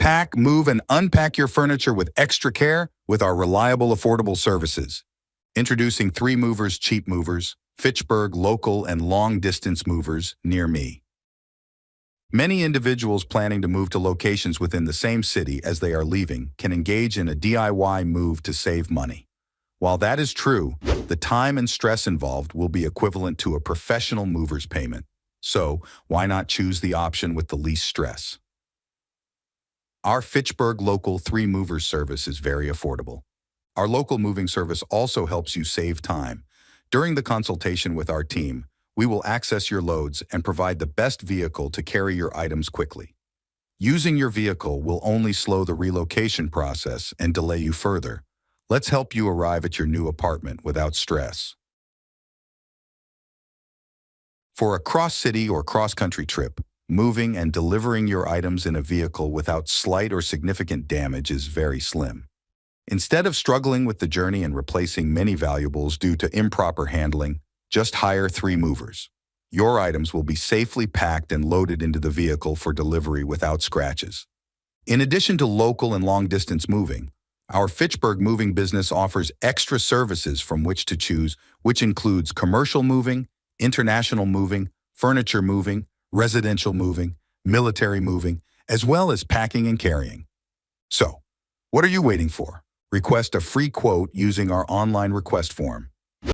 Pack, move, and unpack your furniture with extra care with our reliable, affordable services. Introducing 3 Movers Cheap Movers, Fitchburg local and long-distance movers near me. Many individuals planning to move to locations within the same city as they are leaving can engage in a DIY move to save money. While that is true, the time and stress involved will be equivalent to a professional mover's payment. So, why not choose the option with the least stress? Our Fitchburg local 3 Movers service is very affordable. Our local moving service also helps you save time. During the consultation with our team, we will access your loads and provide the best vehicle to carry your items quickly. Using your vehicle will only slow the relocation process and delay you further. Let's help you arrive at your new apartment without stress. For a cross-city or cross-country trip, moving and delivering your items in a vehicle without slight or significant damage is very slim. Instead of struggling with the journey and replacing many valuables due to improper handling, just hire 3 movers. Your items will be safely packed and loaded into the vehicle for delivery without scratches. In addition to local and long-distance moving, our Fitchburg moving business offers extra services from which to choose, which includes commercial moving, international moving, furniture moving, residential moving, military moving, as well as packing and carrying. So, what are you waiting for? Request a free quote using our online request form.